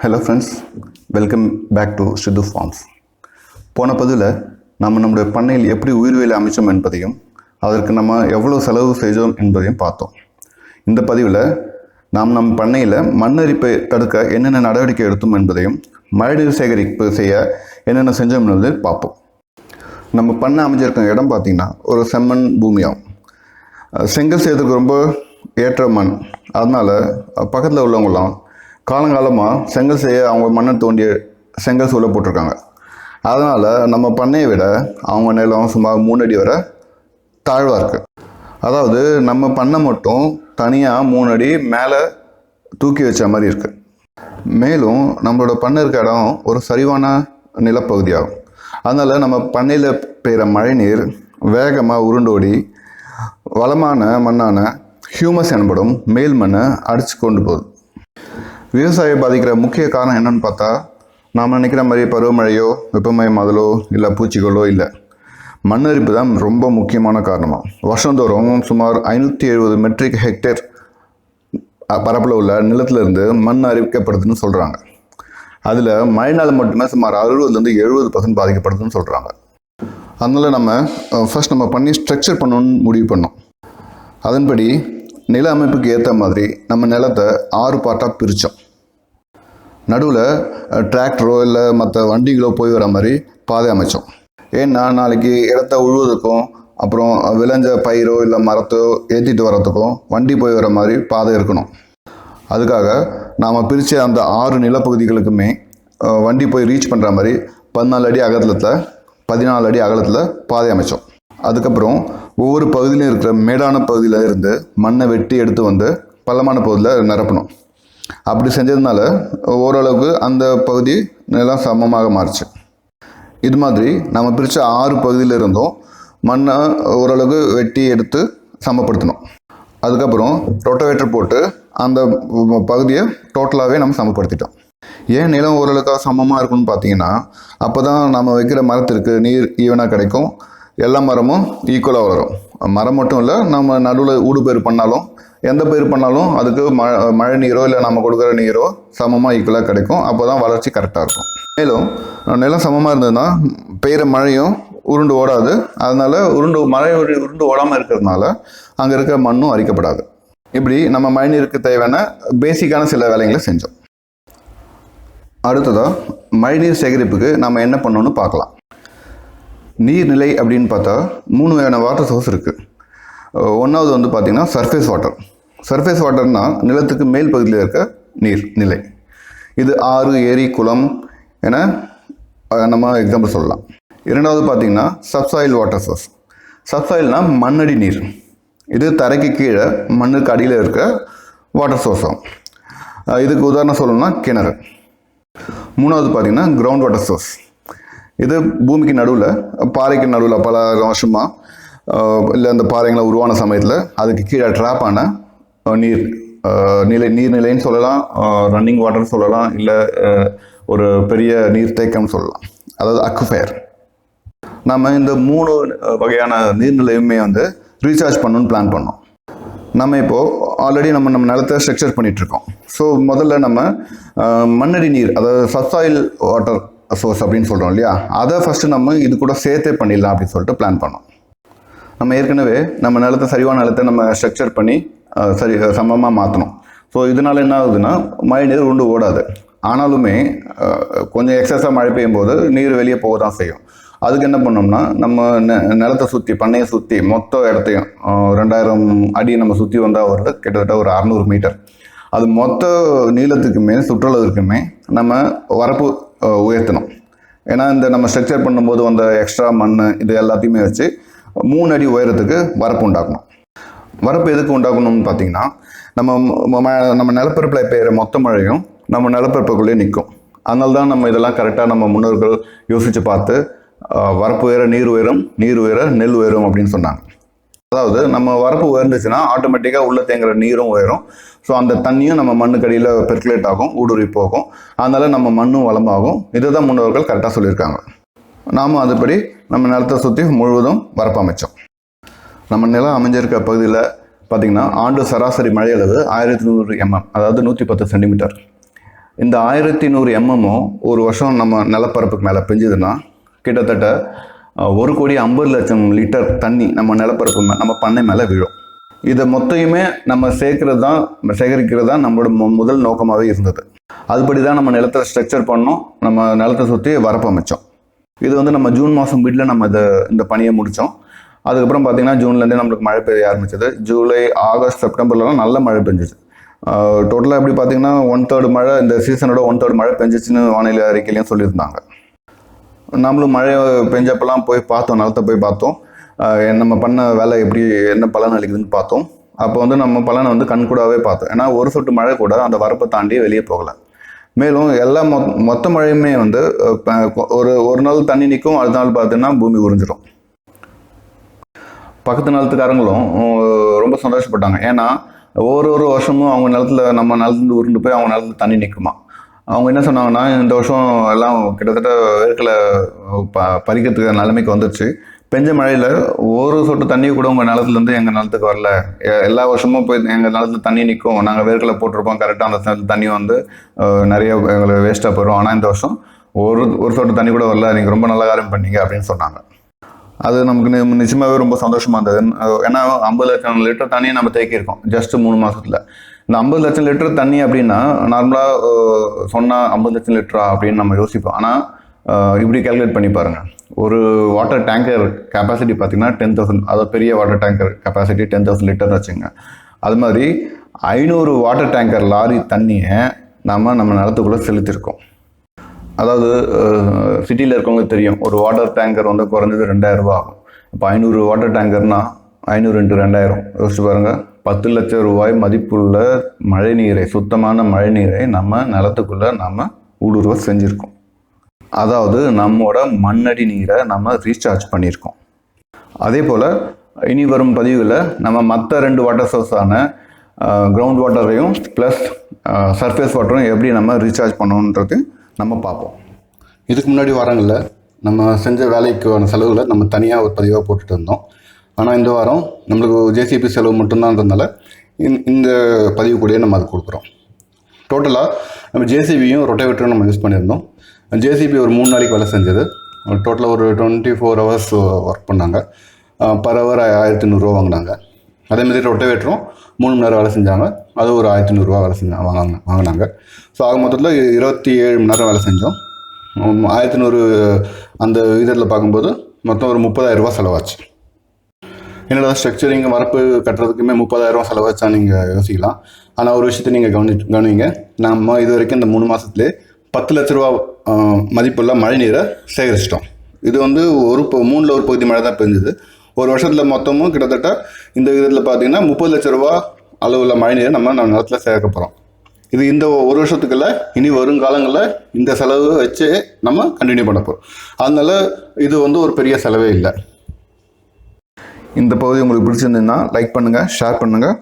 Hello friends, welcome back to Siddhu farms. போன பதிவில் நம்முடைய பண்ணையில் எப்படி உயிர்வேலி அமைச்சோம் என்பதையும் அதற்கு நம்ம எவ்வளோ செலவு செய்தோம் என்பதையும் பார்த்தோம். இந்த பதிவில் நம் பண்ணையில் மண்ணரிப்பை தடுக்க என்னென்ன நடவடிக்கை எடுத்தோம் என்பதையும் மழைநீர் சேகரிப்பு செய்ய என்னென்ன செஞ்சோம் என்பதை பார்ப்போம். நம்ம பண்ணை அமைஞ்சிருக்க இடம் பார்த்திங்கன்னா ஒரு செம்மண் பூமியாகும். செங்கல் செய்யறதுக்கு ரொம்ப ஏற்ற மண். அதனால் பக்கத்தில் உள்ளவங்களாம் காலங்காலமாக செங்கல் செய்ய அவங்க மண்ணை தோண்டிய செங்கல் சூளை போட்டிருக்காங்க. அதனால் நம்ம பண்ணையை விட அவங்க நிலம் சுமார் 3 அடி வரை தாழ்வாக இருக்குது. அதாவது நம்ம பண்ணை மட்டும் தனியாக 3 அடி மேலே தூக்கி வச்ச மாதிரி இருக்குது. மேலும் நம்மளோட பண்ணை இருக்க இடம் ஒரு சரிவான நிலப்பகுதியாகும். அதனால் நம்ம பண்ணையில் பெய்கிற மழை நீர் வேகமாக உருண்டோடி வளமான மண்ணான ஹியூமஸ் எனப்படும் மேல் மண்ணை அடித்து கொண்டு போகுது. விவசாயம் பாதிக்கிற முக்கிய காரணம் என்னன்னு பார்த்தா, நாம் நினைக்கிற மாதிரி பருவமழையோ வெப்பமயமாதலோ இல்லை பூச்சிகளோ இல்லை, மண்ணரிப்பு தான் ரொம்ப முக்கியமான காரணமாக. வருஷந்தோறும் சுமார் 570 மெட்ரிக் ஹெக்டேர் பரப்பில் உள்ள நிலத்திலிருந்து மண் அரிக்கப்படுதுன்னு சொல்கிறாங்க. அதில் மழைநாள் மட்டுமே சுமார் 60-70% பாதிக்கப்படுதுன்னு சொல்கிறாங்க. அதனால் நம்ம ஃபர்ஸ்ட் நம்ம பண்ணி ஸ்ட்ரக்சர் பண்ணணும்னு முடிவு பண்ணோம். அதன்படி நில அமைப்புக்கு ஏற்ற மாதிரி நம்ம நிலத்தை 6 பார்ட்டாக பிரித்தோம். நடுவில் டிராக்டரோ இல்லை மற்ற வண்டிகளோ போய் வர மாதிரி பாதை அமைச்சோம். ஏன்னா நாளைக்கு இடத்த உழுவதுக்கும் அப்புறம் விளைஞ்ச பயிரோ இல்லை மரத்தோ ஏற்றிட்டு வர்றதுக்கும் வண்டி போய் வர மாதிரி பாதை இருக்கணும். அதுக்காக நாம் பிரித்த அந்த 6 நிலப்பகுதிகளுக்குமே வண்டி போய் ரீச் பண்ணுற மாதிரி 14 அடி அகலத்தில் 14 அடி அகலத்தில் பாதை அமைச்சோம். அதுக்கப்புறம் ஒவ்வொரு பகுதியிலும் இருக்கிற மேடான பகுதியில் இருந்து மண்ணை வெட்டி எடுத்து வந்து பள்ளமான பகுதியில் நிரப்பணும். அப்படி செஞ்சதுனால ஓரளவுக்கு அந்த பகுதி நிலம் சமமாக மாறிச்சு. இது மாதிரி நம்ம பிரித்த 6 பகுதியில் இருந்தும் மண்ணை ஓரளவுக்கு வெட்டி எடுத்து சமப்படுத்தணும். அதுக்கப்புறம் ரொட்டவேட்டர் போட்டு அந்த பகுதியை டோட்டலாகவே நம்ம சமப்படுத்திட்டோம். ஏன் நிலம் ஓரளவுக்காக சமமாக இருக்குன்னு பார்த்தீங்கன்னா, அப்போ தான் நம்ம வைக்கிற மரத்திற்கு நீர் ஈவனாக கிடைக்கும், எல்லா மரமும் ஈக்குவலாக வளரும். மரம் மட்டும் இல்லை, நம்ம நடுவில் ஊடு பயிர் பண்ணாலும் எந்த பயிர் பண்ணாலும் அதுக்கு மழை நீரோ இல்லை நம்ம கொடுக்குற நீரோ சமமாக ஈக்குவலாக கிடைக்கும். அப்போ தான் வளர்ச்சி கரெக்டாக இருக்கும். மேலும் நிலம் சமமாக இருந்ததுன்னா பெய்கிற மழையும் உருண்டு ஓடாது. அதனால் மழை உருண்டு ஓடாமல் இருக்கிறதுனால அங்கே இருக்கிற மண்ணும் அரிக்கப்படாது. இப்படி நம்ம மழைநீருக்கு தேவையான பேசிக்கான சில வேலைகளை செஞ்சோம். அடுத்ததாக மழைநீர் சேகரிப்புக்கு நம்ம என்ன பண்ணணும்னு பார்க்கலாம். நீர்நிலை அப்படின்னு பார்த்தா 3 வகையான வாட்டர் சோர்ஸ் இருக்குது. ஒன்றாவது வந்து பார்த்திங்கன்னா சர்ஃபேஸ் வாட்டர். சர்ஃபேஸ் வாட்டர்னால் நிலத்துக்கு மேல் பகுதியில் இருக்க நீர் நிலை. இது ஆறு, ஏரி, குளம் என நம்ம எக்ஸாம்பிள் சொல்லலாம். இரண்டாவது பார்த்திங்கன்னா சப்சாயில் வாட்டர் சோர்ஸ். சப்சாயில்னால் மண்ணடி நீர். இது தரைக்கு கீழே மண்ணுக்கு அடியில் இருக்க வாட்டர் சோர்ஸ் ஆகும். இதுக்கு உதாரணம் சொல்லணும்னா கிணறு. மூணாவது பார்த்திங்கன்னா கிரவுண்ட் வாட்டர் சோர்ஸ். இது பூமிக்கு நடுவில் பாறைக்கு நடுவில் பல வருஷமாக இல்லை அந்த பாறைங்களை உருவான சமயத்தில் அதுக்கு கீழே ட்ராப் ஆன நீர்நிலைன்னு சொல்லலாம், ரன்னிங் வாட்டர் சொல்லலாம், இல்லை ஒரு பெரிய நீர்த்தேக்கம்னு சொல்லலாம், அதாவது அக்விஃபயர். நம்ம இந்த 3 வகையான நீர்நிலையுமே வந்து ரீசார்ஜ் பண்ணணும்னு பிளான் பண்ணோம். நம்ம இப்போது ஆல்ரெடி நம்ம நிலத்தை ஸ்ட்ரக்சர் பண்ணிகிட்ருக்கோம். ஸோ முதல்ல நம்ம மண்ணடி நீர், அதாவது சப்சாயில் வாட்டர் சோர்ஸ் அப்படின்னு சொல்கிறோம் இல்லையா, அதை ஃபஸ்ட்டு நம்ம இது கூட சேர்த்தே பண்ணிடலாம் அப்படின்னு சொல்லிட்டு பிளான் பண்ணோம். நம்ம ஏற்கனவே நம்ம நிலத்தை சரிவான நிலத்தை நம்ம ஸ்ட்ரக்சர் பண்ணி சமமாக மாற்றணும். ஸோ இதனால் என்ன ஆகுதுன்னா மழை நீர் உண்டு ஓடாது. ஆனாலுமே கொஞ்சம் எக்ஸஸாக மழை பெய்யும் போது நீர் வெளியே போக தான் செய்யும். அதுக்கு என்ன பண்ணோம்னா, நம்ம நிலத்தை சுற்றி பண்ணையை சுற்றி மொத்த இடத்தையும் 2000 அடி நம்ம சுற்றி வந்தால் வருது, கிட்டத்தட்ட ஒரு 600 மீட்டர். அது மொத்த நீளத்துக்குமே சுற்றளவுக்குமே நம்ம வரப்பு உயர்த்தணும். ஏன்னா இந்த நம்ம ஸ்ட்ரக்சர் பண்ணும்போது வந்த எக்ஸ்ட்ரா மண் இது எல்லாத்தையுமே வச்சு 3 அடி உயரத்துக்கு வரப்பு உண்டாக்கணும். வரப்பு எதுக்கு உண்டாக்கணும்னு பார்த்தீங்கன்னா, நம்ம நிலப்பரப்பில் பெய்கிற மொத்த மழையும் நம்ம நிலப்பரப்புக்குள்ளேயே நிற்கும். அதனால தான் நம்ம இதெல்லாம் கரெக்டாக நம்ம முன்னோர்கள் யோசித்து பார்த்து வரப்பு உயர நீர் உயரும், நீர் உயர நெல் உயரும் அப்படின்னு சொன்னாங்க. அதாவது நம்ம வரப்பு உயர்ந்துச்சுன்னா ஆட்டோமேட்டிக்காக உள்ள தேங்குற நீரும் உயரும். ஸோ அந்த தண்ணியும் நம்ம மண்ணுக்கடியில் பெர்குலேட் ஆகும், ஊடுருவி போகும். அதனால் நம்ம மண்ணும் வளமாகும். இதுதான் முன்னோர்கள் கரெக்டாக சொல்லியிருக்காங்க. நாமும் அதுபடி நம்ம நிலத்தை சுற்றி முழுவதும் வரப்பு அமைச்சோம். நம்ம நிலம் அமைஞ்சிருக்க பகுதியில் பார்த்திங்கன்னா ஆண்டு சராசரி மழை அளவு 1100 mm, அதாவது 110 சென்டிமீட்டர். இந்த 1100 எம்எம்மும் ஒரு வருஷம் நம்ம நிலப்பரப்புக்கு மேலே பெஞ்சதுன்னா கிட்டத்தட்ட 1,50,00,000 லிட்டர் தண்ணி நம்ம நிலப்பரப்பு நம்ம பண்ணை மேலே விழும். இதை மொத்தையுமே நம்ம சேகரிக்கிறது தான் நம்மளோட முதல் நோக்கமாகவே இருந்தது. அதுபடி தான் நம்ம நிலத்தை ஸ்ட்ரக்சர் பண்ணோம், நம்ம நிலத்தை சுற்றி வரப்பு அமைச்சோம். இது வந்து நம்ம ஜூன் மாதம் வீட்டில் நம்ம இந்த பணியை முடித்தோம். அதுக்கப்புறம் பார்த்திங்கன்னா ஜூன்லேருந்தே நம்மளுக்கு மழை பெய்ய ஆரம்பிச்சது. ஜூலை, ஆகஸ்ட், செப்டம்பர்லாம் நல்ல மழை பெஞ்சிச்சு. டோட்டலாக எப்படி பார்த்திங்கன்னா 1/3 மழை இந்த சீசனோட 1/3 மழை பெஞ்சிச்சுன்னு வானிலை அறிக்கையிலையும் சொல்லியிருந்தாங்க. நம்மளும் மழை பெஞ்சப்பெல்லாம் போய் பார்த்தோம், நிலத்தை போய் பார்த்தோம், நம்ம பண்ண வேலை எப்படி என்ன பலன் அளிக்குதுன்னு பார்த்தோம். அப்போ வந்து நம்ம பலனை வந்து கண்கூடாவே பார்த்தோம். ஏன்னா ஒரு சொட்டு மழை கூட அந்த வரப்பை தாண்டி வெளியே போகலை. மேலும் எல்லா மொத்த மழையுமே வந்து ஒரு நாள் தண்ணி நிற்கும், அடுத்த நாள் பார்த்தீங்கன்னா பூமி உறிஞ்சிடும். பக்கத்து நிலத்துக்காரங்களும் ரொம்ப சந்தோஷப்பட்டாங்க. ஏன்னா ஒரு வருஷமும் அவங்க நிலத்தில் நம்ம நிலத்துலேருந்து உருண்டு போய் அவங்க நிலத்துல தண்ணி நிற்குமா. அவங்க என்ன சொன்னாங்கன்னா, இந்த வருஷம் எல்லாம் கிட்டத்தட்ட வேர்க்கலை பறிக்கிறதுக்கு நிலைமைக்கு வந்துடுச்சு. பெஞ்ச மழையில் ஒரு சொட்டு தண்ணி கூட உங்கள் நிலத்துலேருந்து எங்கள் நிலத்துக்கு வரல. எல்லா வருஷமும் போய் எங்கள் நிலத்துல தண்ணி நிற்கும், நாங்கள் வேர்க்கலை போட்டிருப்போம், கரெக்டாக அந்த தண்ணி வந்து நிறைய எங்களுக்கு வேஸ்ட்டாக போயிடும். ஆனால் இந்த வருஷம் ஒரு சொட்டு தண்ணி கூட வரல, நீங்கள் ரொம்ப நல்ல காரியம் பண்ணீங்க அப்படின்னு சொன்னாங்க. அது நமக்கு நிச்சயமாகவே ரொம்ப சந்தோஷமாக இருந்தது. ஏன்னா 50 லட்சம் லிட்டர் தண்ணியை நம்ம தேக்கியிருக்கோம் ஜஸ்ட் 3 மாதத்தில். இந்த 50 லட்சம் லிட்டர் தண்ணி அப்படின்னா நார்மலாக சொன்னால் 50 லட்சம் லிட்டரா அப்படின்னு நம்ம யோசிப்போம். ஆனால் இப்படி கேல்குலேட் பண்ணி பாருங்கள். ஒரு வாட்டர் டேங்கர் கெப்பாசிட்டி பார்த்திங்கன்னா 10,000, அதாவது பெரிய வாட்டர் டேங்கர் கெப்பாசிட்டி 10,000 லிட்டர்னு வச்சுங்க. அது மாதிரி 500 வாட்டர் டேங்கர் லாரி தண்ணியை நம்ம நிலத்துக்குள்ளே செலுத்தியிருக்கோம். அதாவது சிட்டியில் இருக்கவங்களுக்கு தெரியும், ஒரு வாட்டர் டேங்கர் வந்து குறைஞ்சது 2,000 ரூபா ஆகும். இப்போ 500 வாட்டர் டேங்கர்னால் 500 × 2,000 யோசிச்சு பாருங்கள். 10 லட்சம் ரூபாய் மதிப்புள்ள மழை நீரை, சுத்தமான மழை நீரை நம்ம நிலத்துக்குள்ளே நம்ம ஊடுருவ செஞ்சுருக்கோம். அதாவது நம்மோட மண்ணடி நீரை நம்ம ரீசார்ஜ் பண்ணியிருக்கோம். அதே போல் இனி வரும் பதிவுகளில் நம்ம மற்ற 2 வாட்டர் சோர்ஸான கிரவுண்ட் வாட்டரையும் ப்ளஸ் சர்ஃபேஸ் வாட்டரும் எப்படி நம்ம ரீசார்ஜ் பண்ணணுன்றது நம்ம பார்ப்போம். இதுக்கு முன்னாடி வாரங்களில் நம்ம செஞ்ச வேலைக்கான செலவுகளை நம்ம தனியாக ஒரு பதிவாக போட்டுட்டு இருந்தோம். ஆனால் இந்த வாரம் நம்மளுக்கு ஜேசிபி செலவு மட்டும்தான்றதுனால இந்த பதிவு கூடயே நம்ம அது கொடுக்குறோம். டோட்டலாக நம்ம ஜேசிபியும் ரொட்டேவேட்டரும் நம்ம யூஸ் பண்ணியிருந்தோம். ஜேசிபி ஒரு 3 நாளைக்கு வேலை செஞ்சது. டோட்டலாக ஒரு 24 ஹவர்ஸ் ஒர்க் பண்ணாங்க. பர் ஹவர் 1,500 ரூபா வாங்கினாங்க. அதேமாதிரி ரொட்டேவேட்டரும் 3 மணி நேரம் வேலை செஞ்சாங்க. அது ஒரு 1,500 ரூபா வேலை வாங்கினாங்க. ஸோ ஆக மொத்தத்தில் 27 மணி நேரம் வேலை செஞ்சோம். 1,500 அந்த இதில் பார்க்கும்போது மொத்தம் ஒரு 30,000 ரூபா செலவாச்சு. என்னோட ஸ்ட்ரக்சரிங் வரப்பு கட்டுறதுக்குமே 30,000 ரூபா செலவாச்சா நீங்கள் யோசிக்கலாம். ஆனால் ஒரு விஷயத்தை நீங்கள் கவனிங்க, நம்ம இது வரைக்கும் இந்த 3 மாதத்துலேயே 10 லட்ச ரூபா மதிப்புள்ள மழை நீரை சேகரிச்சிட்டோம். இது வந்து 3ல் ஒரு பகுதி மழை தான் பெஞ்சுது. ஒரு வருஷத்தில் மொத்தமும் கிட்டத்தட்ட இந்த விதத்தில் பார்த்தீங்கன்னா 30 லட்ச ரூபா அளவுள்ள மழை நீரை நம்ம நிலத்தில் சேர்க்க போகிறோம். இது இந்த ஒரு வருஷத்துக்குள்ள இனி வருங்காலங்களில் இந்த செலவு வச்சு நம்ம கண்டினியூ பண்ண போகிறோம். அதனால இது வந்து ஒரு பெரிய செலவே இல்லை. இந்த பகுதி உங்களுக்கு பிடிச்சிருந்ததுன்னா லைக் பண்ணுங்கள், ஷேர் பண்ணுங்கள்.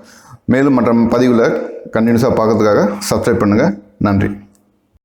மேலும் மற்ற பதிவில் கண்டினியூஸாக பார்க்கறதுக்காக சப்ஸ்கிரைப் பண்ணுங்கள். நன்றி.